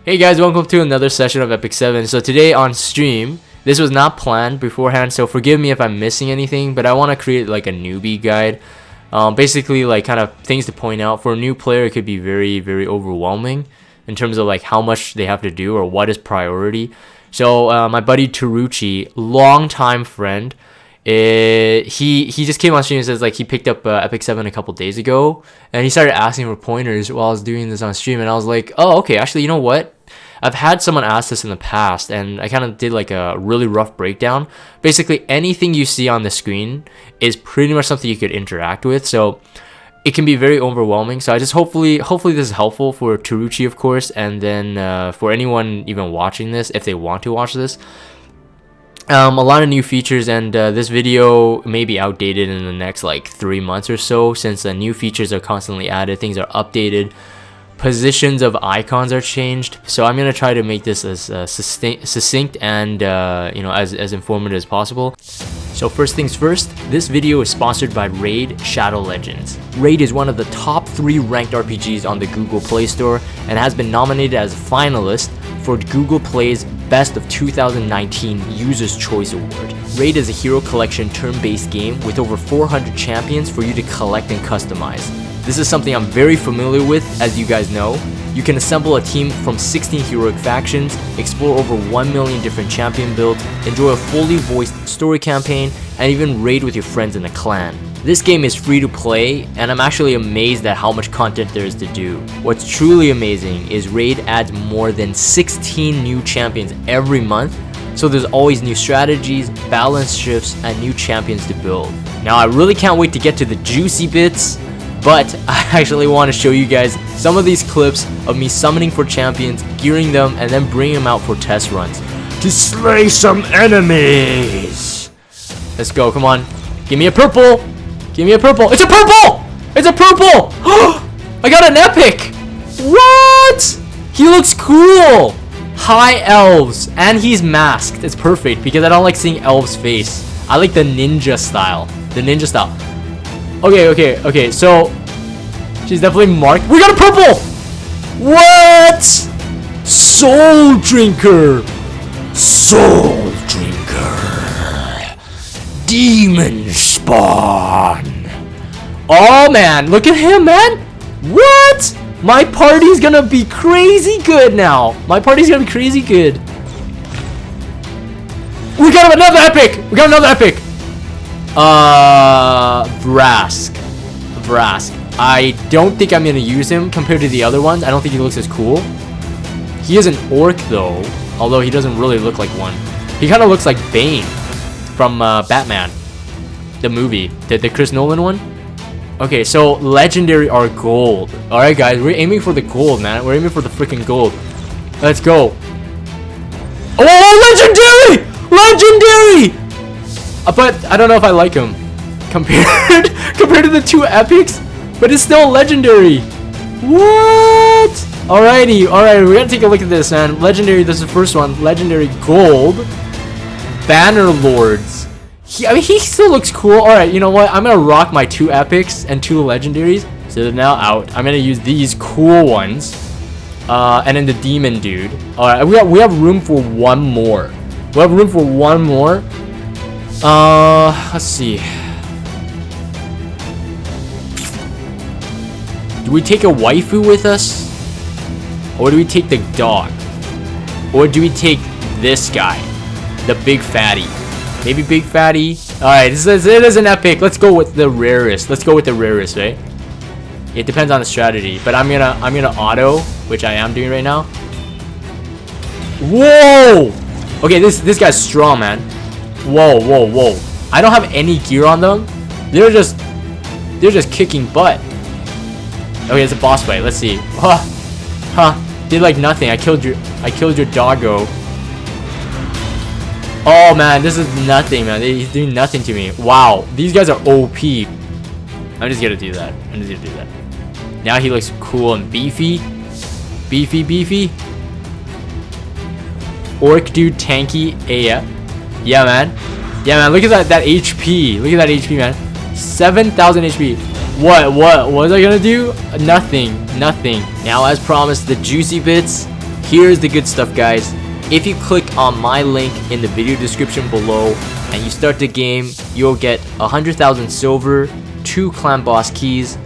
Hey guys, welcome to another session of Epic 7. So today on stream, this was not planned beforehand, so forgive me if I'm missing anything, but I want to create like a newbie guide. Basically like kind of things to point out. For a new player, it could be very overwhelming in terms of like how much they have to do or what is priority. So my buddy Teriuchi, longtime friend, he just came on stream and says like he picked up Epic 7 a couple days ago, and he started asking for pointers while I was doing this on stream, and I was like, oh okay, actually you know what, I've had someone ask this in the past, and I kind of did like a really rough breakdown. Basically anything you see on the screen is pretty much something you could interact with, so it can be very overwhelming. So I just hopefully this is helpful for Teriuchi, of course, and then for anyone even watching this, if they want to watch this. A lot of new features, and this video may be outdated in the next like 3 months or so, since new features are constantly added, things are updated, positions of icons are changed. So I'm gonna try to make this as succinct and you know, as informative as possible. So first things first, this video is sponsored by Raid Shadow Legends. Raid is one of the top 3 ranked RPGs on the Google Play Store and has been nominated as a finalist for Google Play's Best of 2019 User's Choice Award. Raid is a hero collection turn-based game with over 400 champions for you to collect and customize. This is something I'm very familiar with, as you guys know. You can assemble a team from 16 heroic factions, explore over 1 million different champion builds, enjoy a fully voiced story campaign, and even raid with your friends in a clan. This game is free to play, and I'm actually amazed at how much content there is to do. What's truly amazing is Raid adds more than 16 new champions every month, so there's always new strategies, balance shifts, and new champions to build. Now I really can't wait to get to the juicy bits, but I actually want to show you guys some of these clips of me summoning for champions, gearing them, and then bringing them out for test runs to slay some enemies. Let's go, come on. Give me a purple. Give me a purple. It's a purple! It's a purple! I got an epic! What? He looks cool! High elves, and he's masked. It's perfect because I don't like seeing elves' face. I like the ninja style. The ninja style. Okay, so she's definitely marked. We got a purple! What? Soul Drinker! Soul Drinker! Demon Spawn! Oh man, look at him, man! What? My party's gonna be crazy good now. My party's gonna be crazy good. We got another epic! We got another epic! Vrask. I don't think I'm gonna use him compared to the other ones. I don't think he looks as cool. He is an orc though, although he doesn't really look like one. He kind of looks like Bane from Batman, the movie, the Chris Nolan one. Okay, so legendary are gold. All right, guys, we're aiming for the gold, man. We're aiming for the freaking gold. Let's go. Oh, legendary! But I don't know if I like him compared to the 2 epics, but it's still legendary. What? Alrighty, we gotta take a look at this, man. Legendary, this is the first one. Legendary gold. Banner Lords. I mean, he still looks cool. Alright, you know what? I'm gonna rock my 2 epics and 2 legendaries. So they're now out. I'm gonna use these cool ones. And then the demon dude. Alright, we have room for one more. We have room for one more. Let's see. Do we take a waifu with us? Or do we take the dog? Or do we take this guy? The big fatty. Maybe big fatty. Alright, it is an epic. Let's go with the rarest. Right? It depends on the strategy. But I'm gonna auto, which I am doing right now. Whoa! Okay, this guy's strong, man. Whoa. I don't have any gear on them. They're just kicking butt. Okay, it's a boss fight. Let's see. Did like nothing. I killed your doggo. Oh man, this is nothing, man. He's doing nothing to me. Wow, these guys are OP. I'm just gonna do that. Now he looks cool and beefy. Beefy. Orc dude tanky. Yeah, man. Look at that HP. Look at that HP, man. 7,000 HP. What was I gonna do? Nothing. Now, as promised, the juicy bits. Here's the good stuff, guys. If you click on my link in the video description below and you start the game, you'll get 100,000 silver, 2 clan boss keys,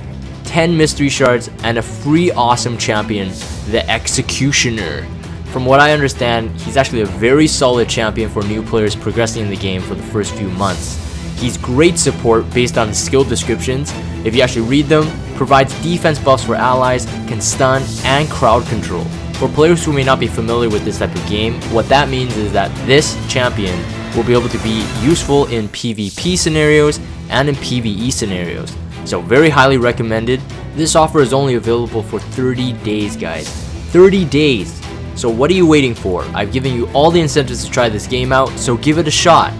10 mystery shards, and a free awesome champion, the Executioner. From what I understand, he's actually a very solid champion for new players progressing in the game for the first few months. He's great support based on his skill descriptions. If you actually read them, provides defense buffs for allies, can stun, and crowd control. For players who may not be familiar with this type of game, what that means is that this champion will be able to be useful in PvP scenarios and in PvE scenarios. So very highly recommended. This offer is only available for 30 days, guys. 30 days! So what are you waiting for? I've given you all the incentives to try this game out, so give it a shot.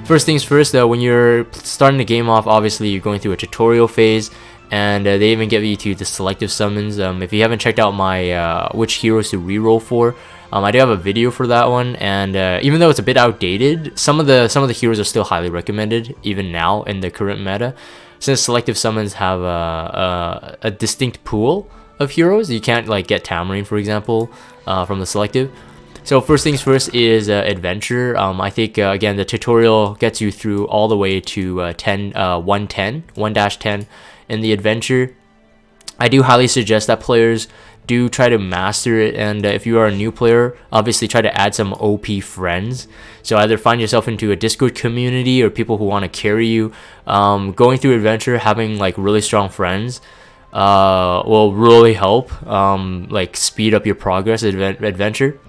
First things first though, when you're starting the game off, obviously you're going through a tutorial phase, and they even get you to the selective summons. If you haven't checked out my which heroes to reroll for, I do have a video for that one, and even though it's a bit outdated, some of the heroes are still highly recommended even now in the current meta, since selective summons have a distinct pool of heroes. You can't like get Tamarine, for example, from the selective. So first things first is adventure. I think again the tutorial gets you through all the way to 1-10 in the adventure. I do highly suggest that players do try to master it, and if you are a new player, obviously try to add some OP friends. So either find yourself into a Discord community or people who want to carry you. Going through adventure, having like really strong friends will really help like speed up your progress adventure.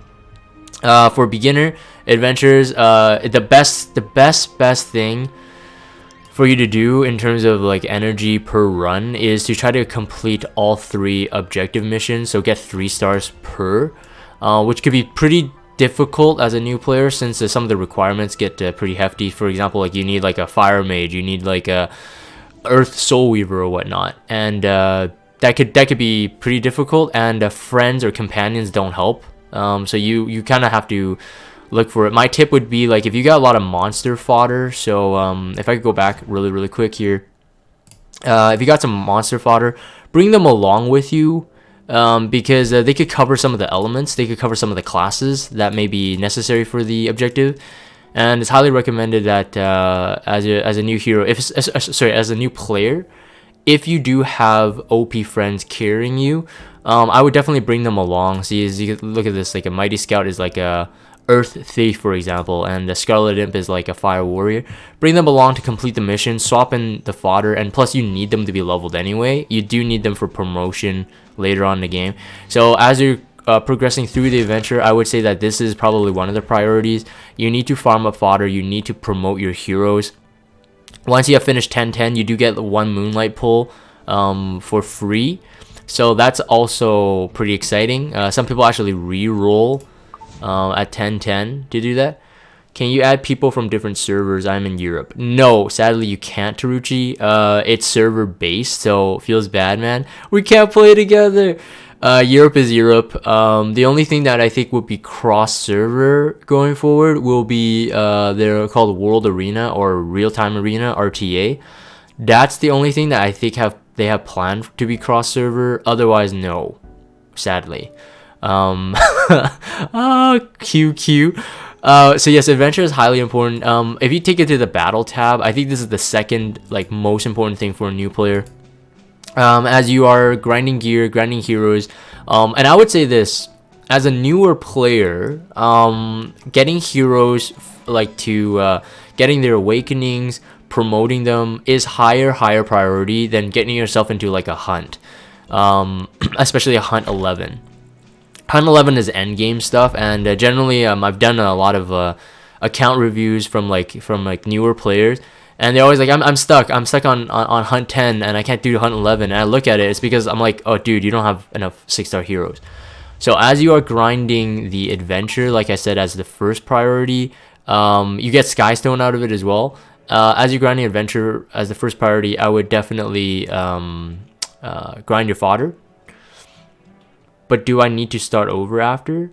For beginner adventures, the best thing for you to do in terms of like energy per run is to try to complete all 3 objective missions, so get 3 stars per, which could be pretty difficult as a new player, since some of the requirements get pretty hefty. For example, like you need like a fire mage, you need like a earth soul weaver or whatnot, and that could be pretty difficult, and friends or companions don't help. So you kind of have to look for it. My tip would be like if you got a lot of monster fodder, so if I could go back really quick here, if you got some monster fodder, bring them along with you, because they could cover some of the elements, they could cover some of the classes that may be necessary for the objective. And it's highly recommended that as a new hero, as a new player, if you do have OP friends carrying you, I would definitely bring them along. See, as you look at this, like a mighty scout is like a earth thief, for example, and the scarlet imp is like a fire warrior. Bring them along to complete the mission, swap in the fodder, and plus you need them to be leveled anyway. You do need them for promotion later on in the game. So as you're progressing through the adventure, I would say that this is probably one of the priorities. You need to farm up fodder, you need to promote your heroes. Once you have finished 10-10, you do get 1 moonlight pull for free, so that's also pretty exciting. Some people actually re-roll at 10-10 to do that. Can you add people from different servers? I'm in Europe. No, sadly you can't, Teriuchi. It's server based, so feels bad, man. We can't play together. Europe is Europe. The only thing that I think would be cross server going forward will be they're called World Arena or Real Time Arena, RTA. That's the only thing that I think they have planned to be cross server. Otherwise, no, sadly. QQ. So yes, adventure is highly important. If you take it to the battle tab, I think this is the second like most important thing for a new player. As you are grinding gear, grinding heroes, and I would say this, as a newer player, getting heroes like to getting their awakenings, promoting them is higher priority than getting yourself into like a hunt, especially a hunt 11. Hunt 11 is end game stuff, and generally I've done a lot of account reviews from newer players, and they're always like, I'm stuck on hunt 10 and I can't do hunt 11. And I look at it's because I'm like, oh dude, you don't have enough 6-star heroes. So as you are grinding the adventure, like I said, as the first priority, you get Skystone out of it as well. As you're grinding adventure as the first priority, I would definitely grind your fodder. But do I need to start over after?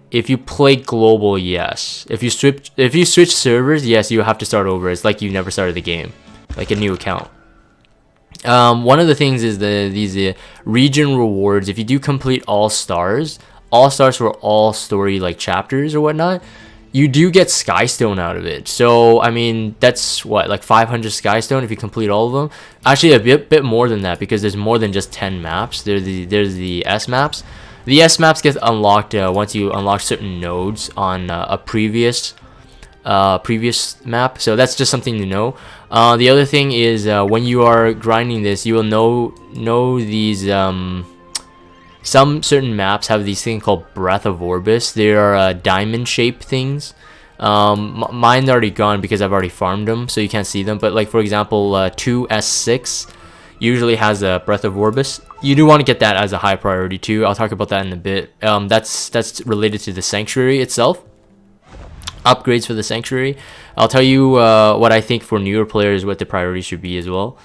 If you play global, yes. If you switch servers, yes, you have to start over. It's like you never started the game, like a new account. One of the things is these region rewards. If you do complete all stars, all stars for all story like chapters or whatnot, you do get Skystone out of it. So I mean, that's what, like 500 Skystone if you complete all of them. Actually, a bit more than that, because there's more than just 10 maps. There's the S maps. The S maps get unlocked once you unlock certain nodes on a previous map. So that's just something to know. The other thing is when you are grinding this, you will know these some certain maps have these things called Breath of Orbis. They are diamond shaped things. Mine's already gone because I've already farmed them, so you can't see them. But like for example, 2S6 usually has a Breath of Orbis. You do want to get that as a high priority too. I'll talk about that in a bit. That's related to the Sanctuary itself. Upgrades for the Sanctuary. I'll tell you what I think for newer players, what the priority should be as well.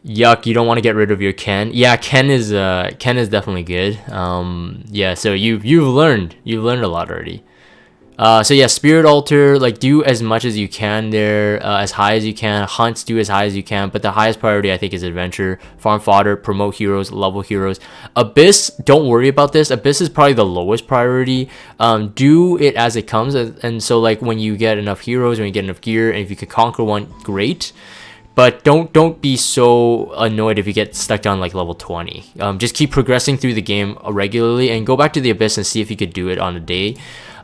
Yuck, you don't want to get rid of your Ken. Yeah, Ken is definitely good. Yeah, so you've learned a lot already. So yeah, Spirit Altar, like do as much as you can there, as high as you can. Hunts, do as high as you can, but the highest priority I think is Adventure, Farm Fodder, Promote Heroes, Level Heroes. Abyss, don't worry about this. Abyss is probably the lowest priority. Do it as it comes, and so like when you get enough heroes, when you get enough gear, and if you could conquer one, great. But don't be so annoyed if you get stuck on like level 20. Just keep progressing through the game regularly and go back to the Abyss and see if you could do it on a day.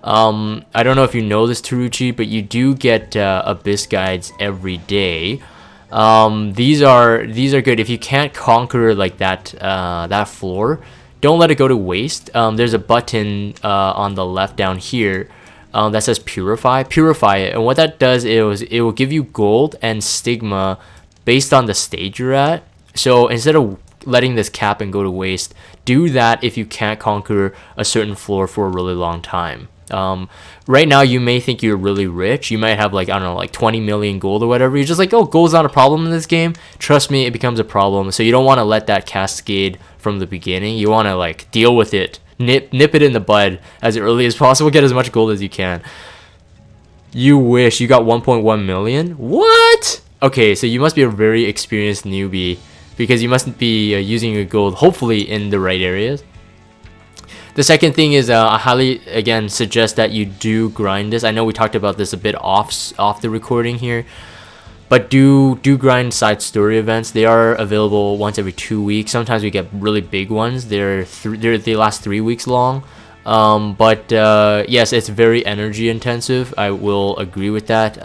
I don't know if you know this, Teriuchi, but you do get Abyss guides every day. These are good. If you can't conquer like that floor, don't let it go to waste. There's a button on the left down here that says purify it, and what that does is it will give you gold and stigma based on the stage you're at. So instead of letting this cap and go to waste, do that if you can't conquer a certain floor for a really long time. Right now you may think you're really rich. You might have like, I don't know, like 20 million gold or whatever. You're just like, oh, gold's not a problem in this game. Trust me, it becomes a problem. So you don't want to let that cascade from the beginning. You want to like deal with it. Nip it in the bud as early as possible. Get as much gold as you can. You wish you got 1.1 million? What? Okay, so you must be a very experienced newbie, because you must be using your gold hopefully in the right areas. The second thing is I highly again suggest that you do grind this. I know we talked about this a bit off the recording here, but do grind side story events. They are available once every 2 weeks. Sometimes we get really big ones. They last 3 weeks long. But yes, it's very energy intensive. I will agree with that.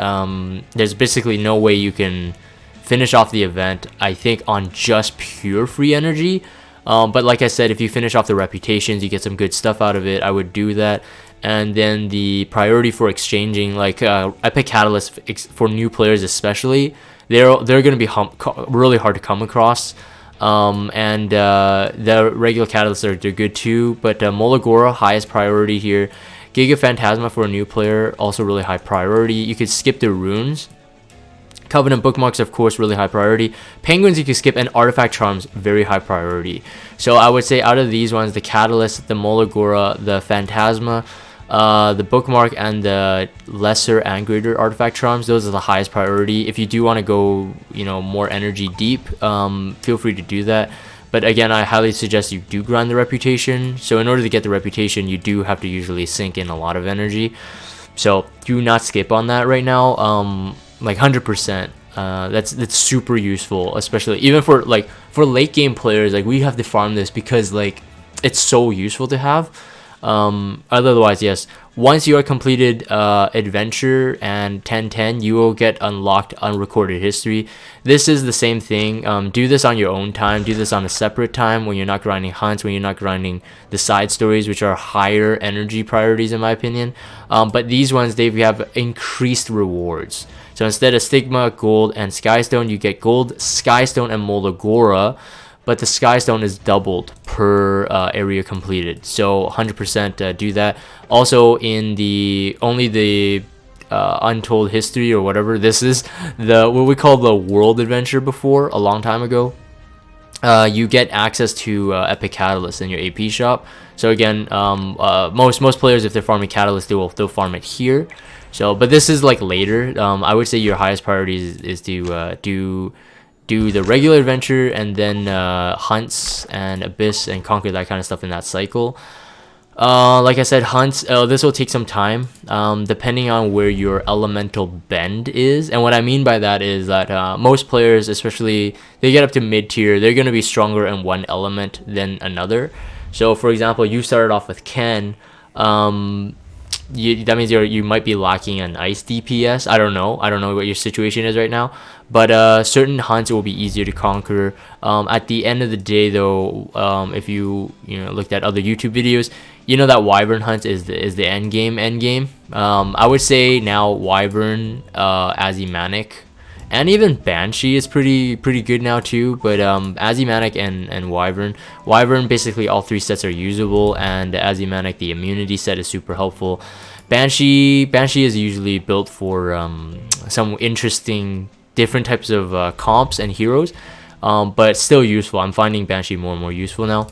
There's basically no way you can finish off the event, I think, on just pure free energy. But like I said, if you finish off the reputations, you get some good stuff out of it. I would do that. And then the priority for exchanging, like Epic Catalyst for new players especially, they're going to be really hard to come across. And the regular catalysts they're good too, but Molagora, highest priority here. Giga Phantasma for a new player, also really high priority. You could skip the runes. Covenant Bookmarks, of course, really high priority. Penguins you can skip, and Artifact Charms, very high priority. So I would say out of these ones, the Catalyst, the Molagora, the Phantasma, the Bookmark, and the lesser and greater Artifact Charms, those are the highest priority. If you do want to go, more energy deep, feel free to do that. But again, I highly suggest you do grind the reputation. So in order to get the reputation, you do have to usually sink in a lot of energy. So do not skip on that right now. Like 100%. That's super useful, especially even for late game players. Like, we have to farm this because like it's so useful to have. Otherwise, yes, once you are completed adventure and 1010, you will get unlocked unrecorded history. This is the same thing. Do this on your own time. Do this on a separate time when you're not grinding hunts, when you're not grinding the side stories, which are higher energy priorities in my opinion. But these ones, they have increased rewards. So instead of Stigma, Gold, and Skystone, you get Gold, Skystone, and Molagora. But the Skystone is doubled per area completed. So 100% do that. Also, in the Untold History or whatever, this is what we call the World Adventure before, a long time ago. You get access to Epic Catalyst in your AP shop. So again, most players, if they're farming Catalyst, they'll farm it here. So, but this is like later. I would say your highest priority is to do do the regular adventure and then hunts and abyss and conquer that kind of stuff in that cycle. Like I said, hunts, this will take some time, depending on where your elemental bend is. And what I mean by that is that most players, especially they get up to mid tier, they're going to be stronger in one element than another. So for example, you started off with Ken, that means you might be lacking an ice DPS. I don't know what your situation is right now, but certain hunts will be easier to conquer. At the end of the day though, if you looked at other YouTube videos, you know that Wyvern hunt is the end game. I would say now Wyvern, Azimanic, and even Banshee is pretty good now too. But Azimanic and Wyvern, basically all three sets are usable, and Azimanic, the immunity set, is super helpful. Banshee is usually built for some interesting different types of comps and heroes, but still useful. I'm finding Banshee more and more useful now.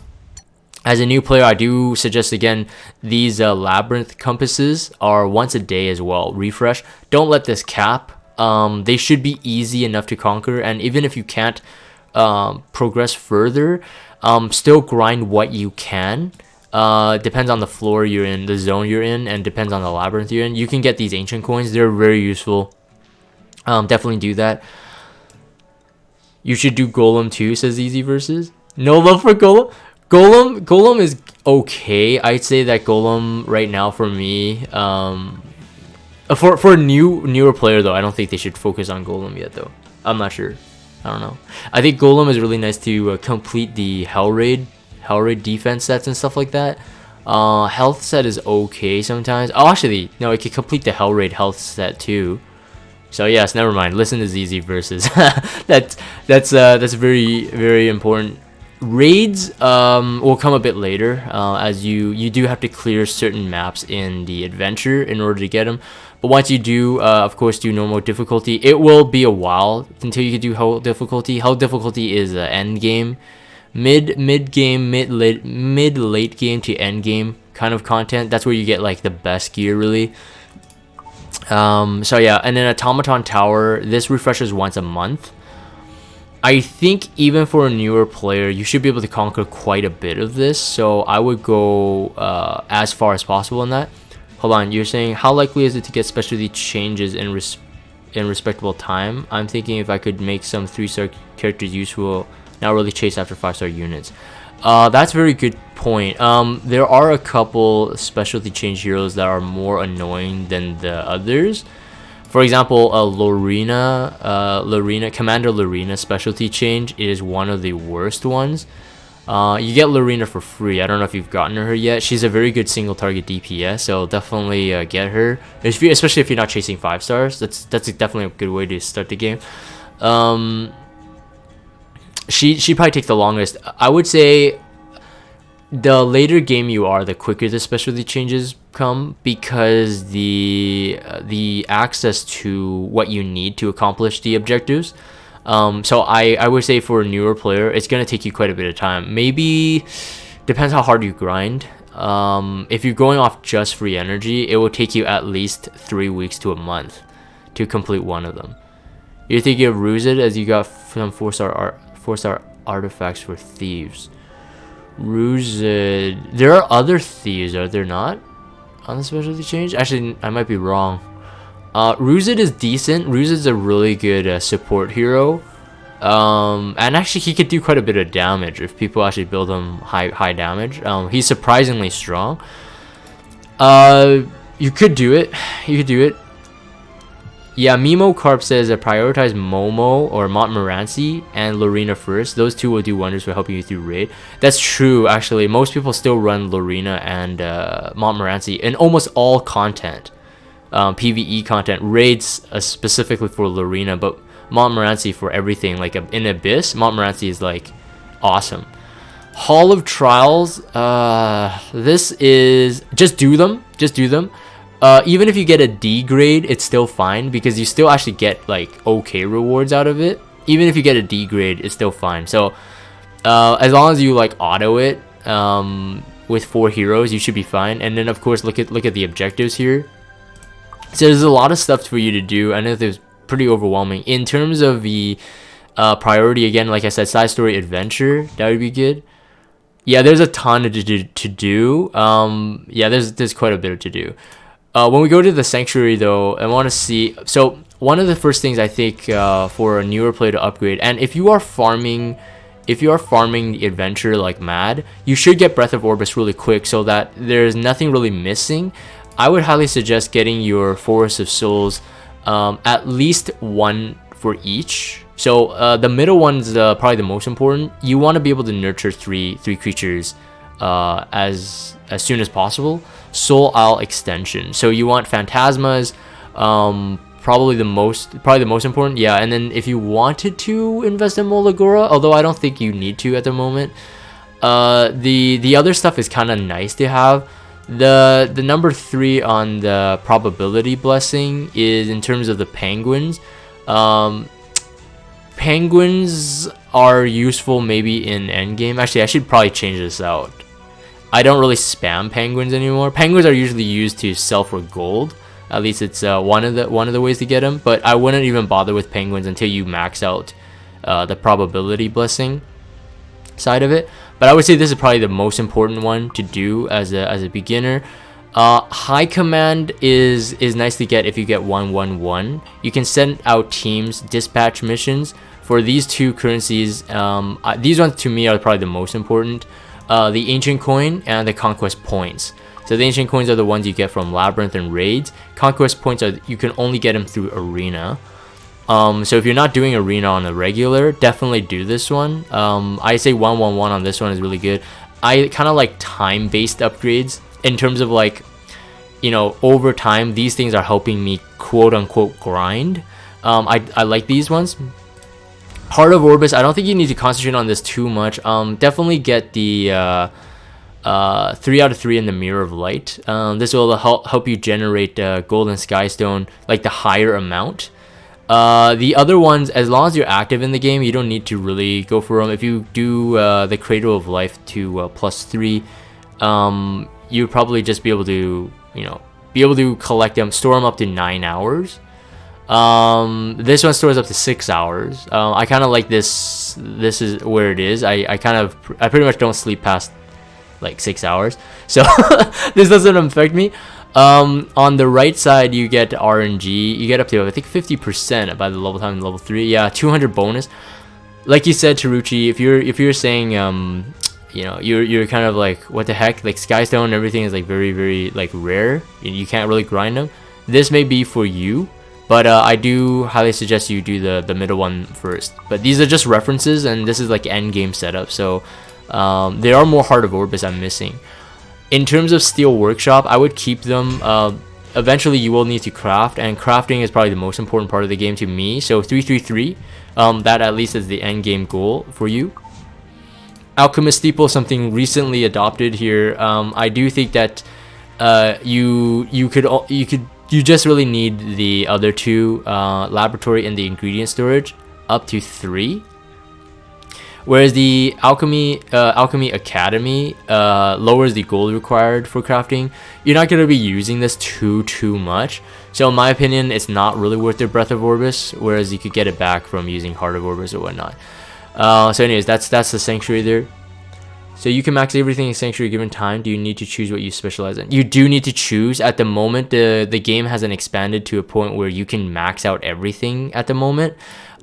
As a new player, I do suggest, again, these Labyrinth compasses are once a day as well. Refresh. Don't let this cap. They should be easy enough to conquer, and even if you can't progress further, still grind what you can. Depends on the floor you're in, the zone you're in, and depends on the labyrinth you're in. You can get these ancient coins. They're very useful. Definitely do that. You should do Golem too, says Easy Versus. No love for Golem. Golem is okay. I'd say that Golem right now for me, for a newer player though, I don't think they should focus on Golem yet though. I'm not sure. I don't know. I think Golem is really nice to complete the Hell Raid defense sets and stuff like that. Health set is okay sometimes. Oh, actually, no, it can complete the Hell Raid health set too. So yes, never mind. Listen to ZZ Versus. that's very, very important. Raids will come a bit later, as you do have to clear certain maps in the adventure in order to get them. But once you do, of course, do normal difficulty, it will be a while until you can do Hell difficulty. Hell difficulty is end game, mid game, mid late game to end game kind of content. That's where you get like the best gear really. So yeah, and then Automatron Tower, this refreshes once a month. I think even for a newer player, you should be able to conquer quite a bit of this, so I would go as far as possible in that. Hold on, you're saying how likely is it to get specialty changes in respectable time? I'm thinking if I could make some 3-star characters useful, not really chase after 5-star units. That's a very good point. There are a couple specialty change heroes that are more annoying than the others. For example, Commander Lorena specialty change is one of the worst ones. You get Lorena for free. I don't know if you've gotten her yet. She's a very good single target DPS, so definitely get her. Especially if you're not chasing 5 stars, that's definitely a good way to start the game. She probably takes the longest. I would say the later game you are, the quicker the specialty changes come, because the access to what you need to accomplish the objectives. So I would say for a newer player, it's gonna take you quite a bit of time. Maybe depends how hard you grind. If you're going off just free energy, it will take you at least 3 weeks to a month to complete one of them. You're thinking of Ruzid as you got some 4-star artifacts for thieves. Ruzid, there are other thieves, are there not, on the specialty change? Actually, I might be wrong. Ruzid is decent. Ruzid's a really good support hero, and actually he could do quite a bit of damage if people actually build him high damage. He's surprisingly strong. You could do it. Yeah, Mimo Carp says prioritize Momo or Montmorency and Lorena first. Those two will do wonders for helping you through raid. That's true, actually. Most people still run Lorena and Montmorency in almost all content. PvE content, raids specifically for Lorena, but Montmorency for everything. Like in Abyss, Montmorency is like awesome. Hall of Trials, this is just do them. Even if you get a D grade, it's still fine because you still actually get like okay rewards out of it. Even if you get a D grade, it's still fine. So as long as you like auto it with 4 heroes, you should be fine. And then of course look at the objectives here. So there's a lot of stuff for you to do. I know it's pretty overwhelming in terms of the priority again, like I said, side story adventure, that would be good. Yeah, there's a ton to do. Yeah, there's quite a bit to do. When we go to the sanctuary though, I want to see. So one of the first things I think for a newer player to upgrade, and if you are farming the adventure like mad, you should get Breath of Orbis really quick so that there's nothing really missing. I would highly suggest getting your Forest of Souls, at least one for each. So the middle one's probably the most important. You want to be able to nurture three creatures as soon as possible. Soul Isle extension. So you want Phantasmas, probably the most important. Yeah, and then if you wanted to invest in Molagora, although I don't think you need to at the moment. The other stuff is kind of nice to have. The number 3 on the probability blessing is in terms of the penguins. Penguins are useful maybe in endgame. Actually, I should probably change this out. I don't really spam penguins anymore. Penguins are usually used to sell for gold. At least it's one of the ways to get them. But I wouldn't even bother with penguins until you max out the probability blessing side of it. But I would say this is probably the most important one to do as a beginner. High command is nice to get if you get 111. You can send out teams, dispatch missions for these two currencies. These ones to me are probably the most important. The ancient coin and the conquest points. So the ancient coins are the ones you get from Labyrinth and raids. Conquest points are, you can only get them through arena. So if you're not doing arena on a regular, definitely do this one. I say 111 on this one is really good. I kind of like time-based upgrades in terms of like, you know, over time these things are helping me quote-unquote grind. I like these ones. Heart of Orbis, I don't think you need to concentrate on this too much. Definitely get the 3 out of 3 in the Mirror of Light. This will help you generate Golden Skystone, like the higher amount. The other ones, as long as you're active in the game, you don't need to really go for them. If you do the Cradle of Life to +3, you'd probably just be able to, collect them, store them up to 9 hours. This one stores up to 6 hours. I kind of like this. This is where it is. I pretty much don't sleep past like 6 hours, so this doesn't affect me. On the right side, you get RNG. You get up to, I think, 50% by the level time in level 3. Yeah, 200 bonus. Like you said, Teriuchi, if you're saying you're kind of like, what the heck, like Skystone and everything is like very, very like rare, you can't really grind them, this may be for you. But I do highly suggest you do the middle one first. But these are just references, and this is like end game setup. So there are more Heart of Orbis I'm missing. In terms of Steel Workshop, I would keep them. Eventually, you will need to craft, and crafting is probably the most important part of the game to me. So 333, that at least is the end game goal for you. Alchemist Steeple, something recently adopted here. I do think that you just really need the other two, laboratory and the ingredient storage, up to 3. Whereas the Alchemy Academy lowers the gold required for crafting. You're not going to be using this too much. So in my opinion, it's not really worth their Breath of Orbis, whereas you could get it back from using Heart of Orbis or whatnot. So anyways, that's the Sanctuary there. So you can max everything in Sanctuary given time. Do you need to choose what you specialize in? You do need to choose. At the moment, the game hasn't expanded to a point where you can max out everything at the moment.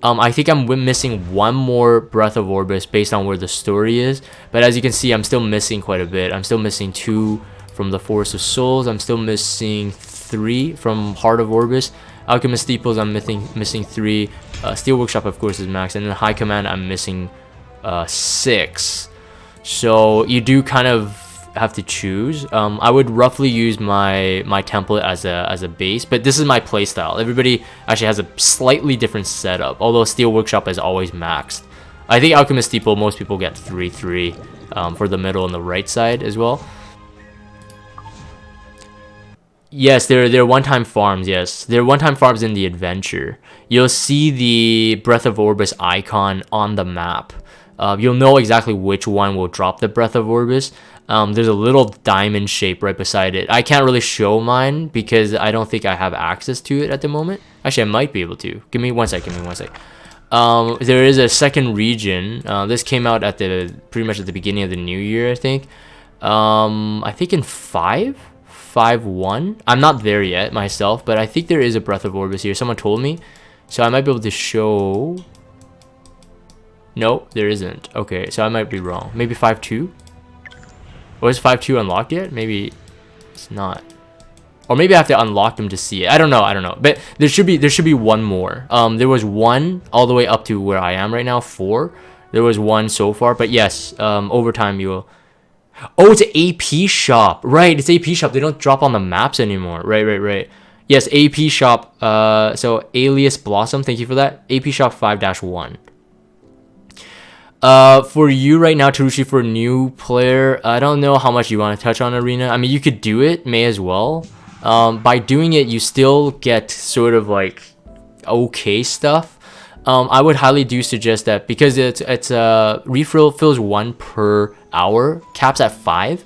I think I'm missing one more Breath of Orbis based on where the story is. But as you can see, I'm still missing quite a bit. I'm still missing 2 from the Forest of Souls. I'm still missing 3 from Heart of Orbis. Alchemist Steeples, I'm missing 3. Steel Workshop, of course, is max. And then High Command, I'm missing 6. So you do kind of have to choose. I would roughly use my template as a base, but this is my playstyle. Everybody actually has a slightly different setup, although Steel Workshop is always maxed. I think Alchemist Steeple, most people get 3 for the middle and the right side as well. Yes, they're one-time farms. Yes, they're one-time farms in the adventure. You'll see the Breath of Orbis icon on the map. You'll know exactly which one will drop the Breath of Orbis. There's a little diamond shape right beside it. I can't really show mine because I don't think I have access to it at the moment. Actually, I might be able to. Give me one sec. There is a second region. This came out at the pretty much at the beginning of the new year, I think. I think in 5.1. I'm not there yet myself, but I think there is a Breath of Orbis here. Someone told me, so I might be able to show. No, there isn't. Okay, so I might be wrong. Maybe 5.2. Was 5.2 unlocked yet? Maybe it's not. Or maybe I have to unlock them to see it. I don't know. But there should be one more. There was one all the way up to where I am right now, 4. There was one so far, but yes, over time you will. Oh, it's an AP shop. Right, it's AP shop. They don't drop on the maps anymore. Right. Yes, AP shop. So Alias Blossom, thank you for that. AP shop 5-1. For you right now, Teriuchi, for a new player, I don't know how much you want to touch on Arena. I mean, you could do it, may as well. By doing it, you still get sort of like okay stuff. I would highly do suggest that, because it's refill fills 1 per hour, caps at 5.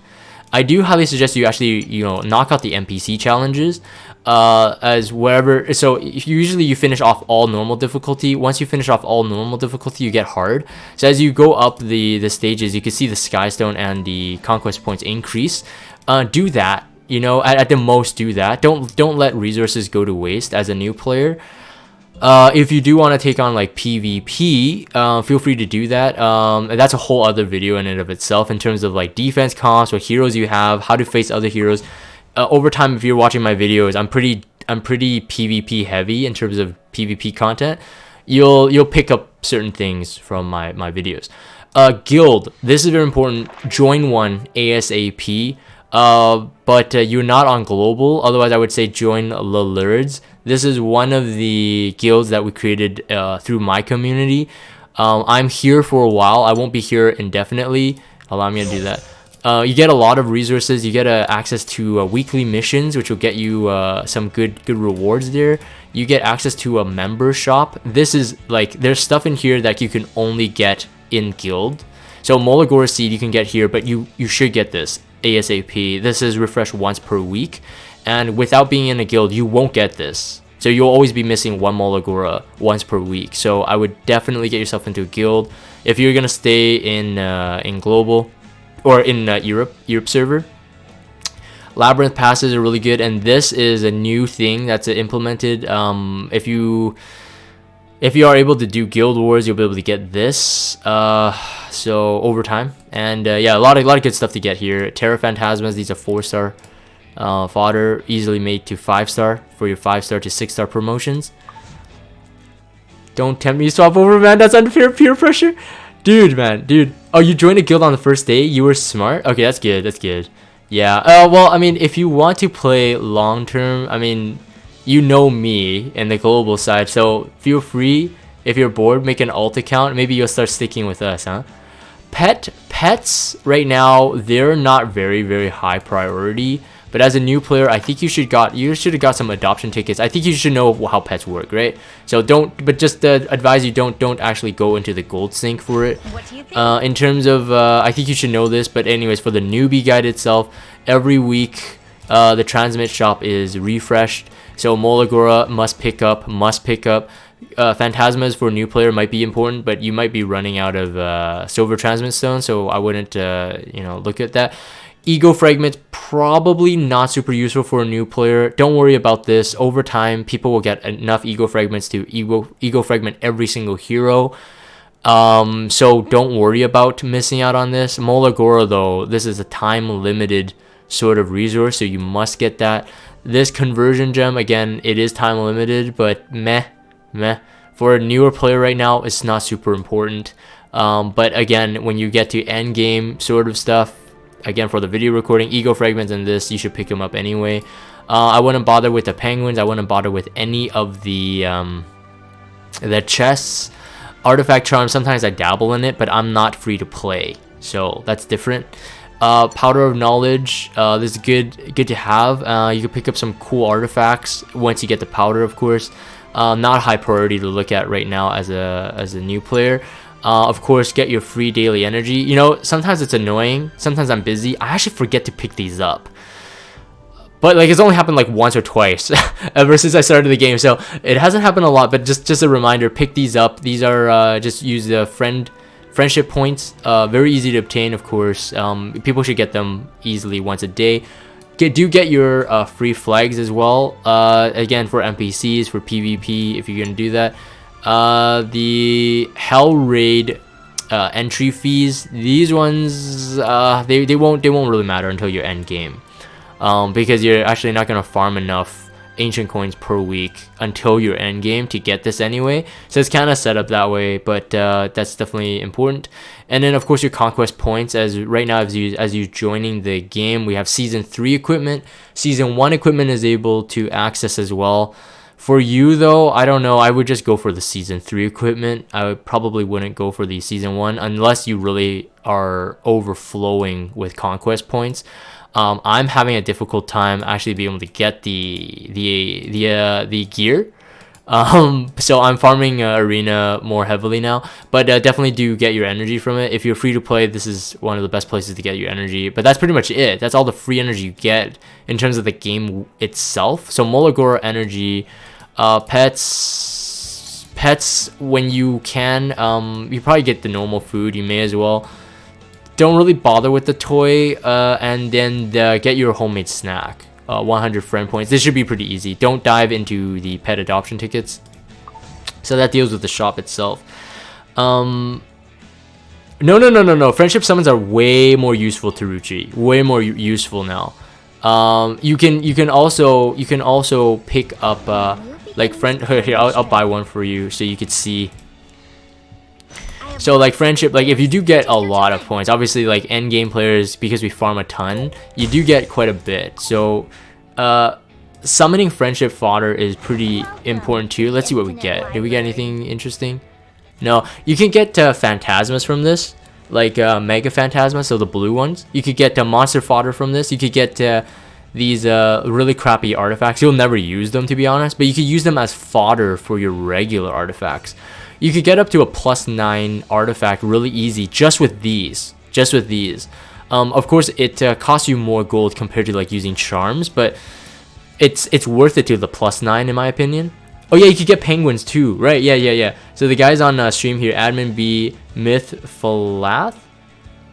I do highly suggest you actually, you know, knock out the NPC challenges. As wherever, so usually you finish off all normal difficulty. Once you finish off all normal difficulty, you get hard. So as you go up the stages, you can see the Skystone and the conquest points increase. Do that, you know, at the most do that. Don't let resources go to waste as a new player. If you do want to take on like PvP, feel free to do that. That's a whole other video in and of itself, in terms of like defense comps, what heroes you have, how to face other heroes. Over time, if you're watching my videos, I'm pretty PvP heavy in terms of PvP content. You'll pick up certain things from my videos. Guild, this is very important. Join one ASAP. But you're not on global. Otherwise, I would say join Labyrinth. This is one of the guilds that we created through my community. I'm here for a while. I won't be here indefinitely. Allow me to do that. You get a lot of resources. You get access to weekly missions, which will get you some good rewards there. You get access to a member shop. This is like, there's stuff in here that you can only get in guild. So Molagora seed you can get here, but you should get this ASAP. This is refreshed once per week, and without being in a guild, you won't get this. So you'll always be missing 1 Molagora once per week. So I would definitely get yourself into a guild if you're gonna stay in global. Or in Europe server. Labyrinth passes are really good, and this is a new thing that's implemented. If you are able to do guild wars, you'll be able to get this. So over time, and yeah, a lot of good stuff to get here. Terra Phantasmas, these are 4-star fodder, easily made to 5-star for your 5-star to 6-star promotions. Don't tempt me to swap over, man. That's unfair peer pressure. Dude. Oh, you joined a guild on the first day? You were smart? Okay, that's good. Yeah. Well, I mean, if you want to play long term, I mean, you know me and the global side, so feel free. If you're bored, make an alt account. Maybe you'll start sticking with us, huh? Pets right now, they're not very high priority. But as a new player, I think you should have got some adoption tickets. I think you should know how pets work, right? So just advise you don't actually go into the gold sink for it. What do you think? In terms of, I think you should know this, but anyways, for the newbie guide itself, every week, the transmit shop is refreshed. So Molagora must pick up. Phantasmas for a new player might be important, but you might be running out of silver transmit stone, so I wouldn't, look at that. Ego fragments, probably not super useful for a new player. Don't worry about this. Over time, people will get enough ego fragments to ego fragment every single hero. So don't worry about missing out on this. Molagora, though, this is a time limited sort of resource, so you must get that. This conversion gem, again, it is time limited, but meh. For a newer player right now, it's not super important. But again, when you get to end game sort of stuff, again, for the video recording, ego fragments and this, you should pick them up anyway. I wouldn't bother with the penguins. I wouldn't bother with any of the chests. Artifact charm, sometimes I dabble in it, but I'm not free to play, so that's different. Powder of knowledge, this is good to have. You can pick up some cool artifacts once you get the powder, of course. Not high priority to look at right now as a new player. Of course, get your free daily energy. You know, sometimes it's annoying. Sometimes I'm busy. I actually forget to pick these up. but like it's only happened like once or twice ever since I started the game, so it hasn't happened a lot. But just a reminder, pick these up. These are just use the friendship points, very easy to obtain, of course. People should get them easily once a day. Do get your free flags as well, again for NPCs, for PvP if you're gonna do that. The Hell Raid entry fees, these ones they won't really matter until your end game, because you're actually not gonna farm enough ancient coins per week until your end game to get this anyway, so it's kind of set up that way. But that's definitely important. And then of course your conquest points, as right now as you joining the game, we have season 3 equipment. Season 1 equipment is able to access as well. For you though, I don't know, I would just go for the season 3 equipment. Probably wouldn't go for the season 1 unless you really are overflowing with conquest points. I'm having a difficult time actually being able to get the gear. So I'm farming arena more heavily now, but definitely do get your energy from it. If you're free to play, this is one of the best places to get your energy. But that's pretty much it. That's all the free energy you get in terms of the game itself. So Molagora energy, pets when you can. You probably get the normal food. You may as well. Don't really bother with the toy, and then get your homemade snack. 100 friend points. This should be pretty easy. Don't dive into the pet adoption tickets. So that deals with the shop itself. No. Friendship summons are way more useful, Teriuchi. Way more useful now. You can also pick up like friend. Here, I'll buy one for you so you could see. So like friendship, like if you do get a lot of points, obviously like end game players, because we farm a ton, you do get quite a bit. So summoning friendship fodder is pretty important too. Let's see what we get. Did we get anything interesting? No. You can get phantasmas from this, like mega phantasma, so the blue ones. You could get monster fodder from this. You could get these really crappy artifacts. You'll never use them, to be honest, but you could use them as fodder for your regular artifacts. You could get up to a +9 artifact really easy just with these. Of course, it costs you more gold compared to like using charms, but it's worth it to the +9 in my opinion. Oh yeah, you could get penguins too, right? Yeah. So the guys on stream here, Admin B, Myth Falath,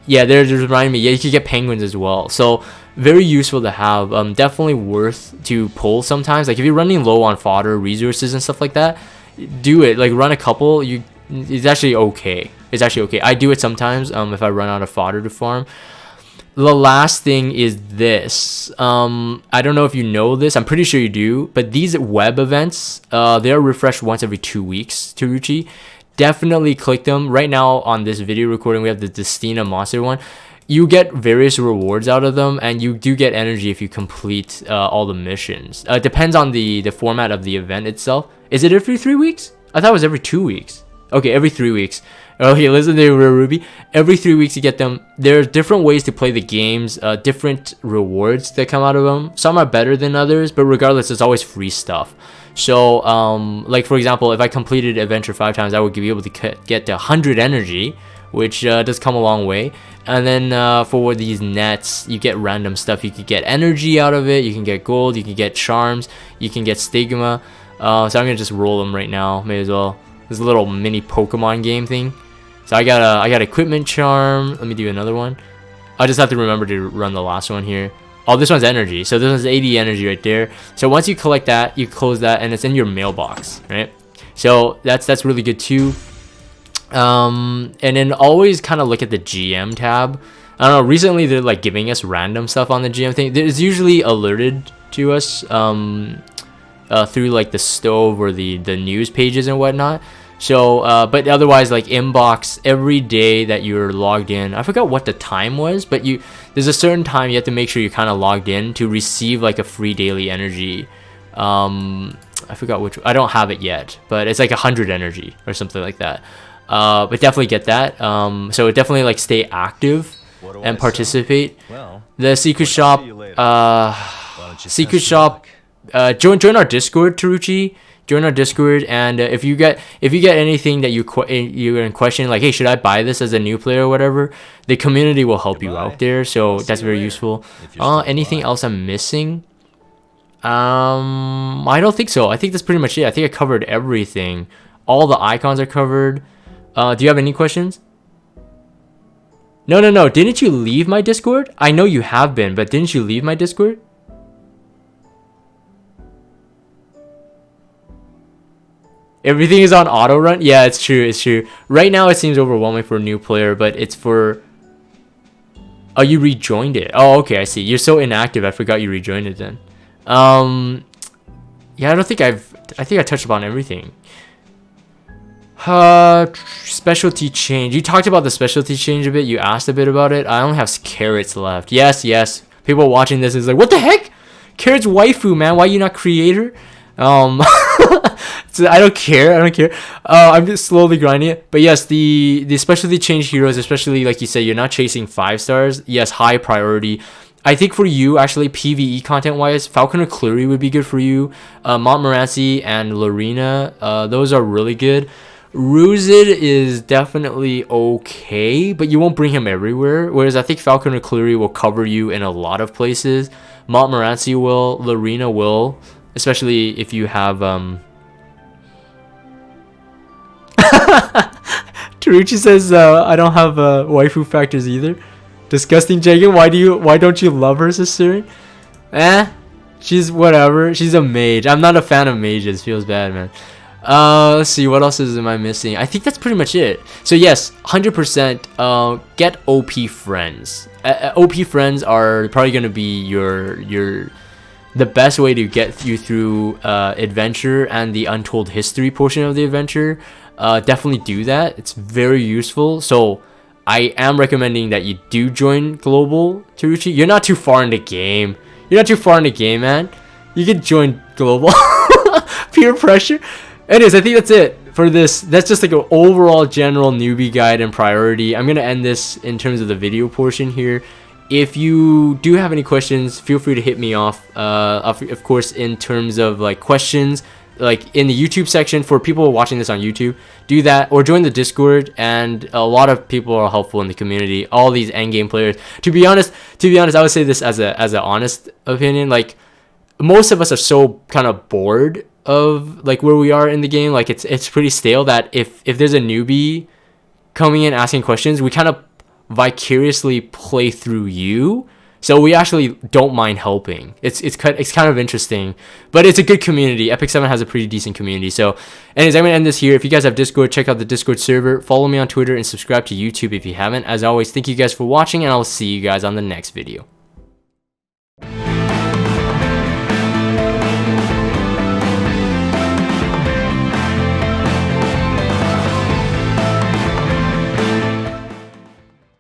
yeah, they're just reminding me. Yeah, you could get penguins as well. So very useful to have. Definitely worth to pull sometimes. Like if you're running low on fodder, resources and stuff like that, do it. Like run a couple. It's actually okay. I do it sometimes if I run out of fodder to farm. The last thing is this. I don't know if you know this. I'm pretty sure you do. But these web events, they are refreshed once every 2 weeks, Teriuchi. Definitely click them. Right now on this video recording, we have the Destina monster one. You get various rewards out of them, and you do get energy if you complete all the missions. Depends on the format of the event itself. Is it every 3 weeks? I thought it was every 2 weeks. Okay, every 3 weeks. Okay, listen to Ruby. Every 3 weeks you get them. There's different ways to play the games, different rewards that come out of them. Some are better than others, but regardless, it's always free stuff. So, like for example, if I completed Adventure 5 times, I would be able to get 100 energy, which does come a long way. And then for these nets, you get random stuff. You could get energy out of it. You can get gold. You can get charms. You can get stigma. So I'm gonna just roll them right now. May as well. This little mini Pokemon game thing. So I got equipment charm. Let me do another one. I just have to remember to run the last one here. Oh, this one's energy. So this one's 80 energy right there. So once you collect that, you close that, and it's in your mailbox, right? So that's really good too. And then always kind of look at the GM tab. I don't know, recently they're like giving us random stuff on the GM thing. It's usually alerted to us through like the stove or the news pages and whatnot. So but otherwise, like inbox every day that you're logged in. I forgot what the time was, but there's a certain time you have to make sure you're kind of logged in to receive like a free daily energy. I forgot which. I don't have it yet, but it's like 100 energy or something like that. But definitely get that. So definitely like stay active and participate. Well, the secret shop. Join our Discord, Teriuchi. Join our Discord, and if you get anything that you're in question, like, hey, should I buy this as a new player or whatever, the community will help you out there. So that's very useful. Anything else I'm missing? I don't think so. I think that's pretty much it. I think I covered everything. All the icons are covered. Do you have any questions? No. Didn't you leave my Discord? I know you have been, but didn't you leave my Discord? Everything is on auto run? Yeah, it's true. It's true. Right now, it seems overwhelming for a new player, but it's for... Oh, you rejoined it. Oh, okay, I see. You're so inactive. I forgot you rejoined it then. Yeah, I think I touched upon everything. Specialty change. You talked about the specialty change a bit. You asked a bit about it. I only have carrots left. Yes. People watching this is like, what the heck? Carrot's waifu, man. Why you not creator? So I don't care. I'm just slowly grinding it. But yes, the specialty change heroes, especially like you said, you're not chasing 5 stars. Yes, high priority. I think for you, actually, PvE content-wise, Falconer Cleary would be good for you. Montmorency and Lorena, those are really good. Ruzid is definitely okay, but you won't bring him everywhere. Whereas I think Falconer Cleary will cover you in a lot of places. Montmorency will. Lorena will. Especially if you have... Teriuchi says, I don't have waifu factors either. Disgusting Jagan, why don't you love her, sister? She's whatever. She's a mage. I'm not a fan of mages. Feels bad, man. Let's see, what else am I missing? I think that's pretty much it. So yes, 100% get OP friends. OP friends are probably gonna be the best way to get you through adventure and the untold history portion of the adventure. Definitely do that. It's very useful. So I am recommending that you do join Global, Teriuchi. You're not too far in the game. Man. You can join Global. Peer pressure. Anyways, I think that's it for this. That's just like an overall general newbie guide and priority. I'm going to end this in terms of the video portion here. If you do have any questions, feel free to hit me off. Of course, in terms of like questions, like in the YouTube section for people watching this on YouTube, do that or join the Discord. And a lot of people are helpful in the community. All these endgame players. To be honest, I would say this as an honest opinion. Like most of us are so kind of bored of like where we are in the game. Like it's pretty stale that if there's a newbie coming in asking questions, we kind of vicariously play through you, so we actually don't mind helping. It's kind of interesting, but it's a good community. Epic 7 has a pretty decent community. So anyways, I'm gonna end this here. If you guys have Discord, check out the Discord server, follow me on Twitter, and subscribe to YouTube if you haven't. As always, thank you guys for watching, and I'll see you guys on the next video.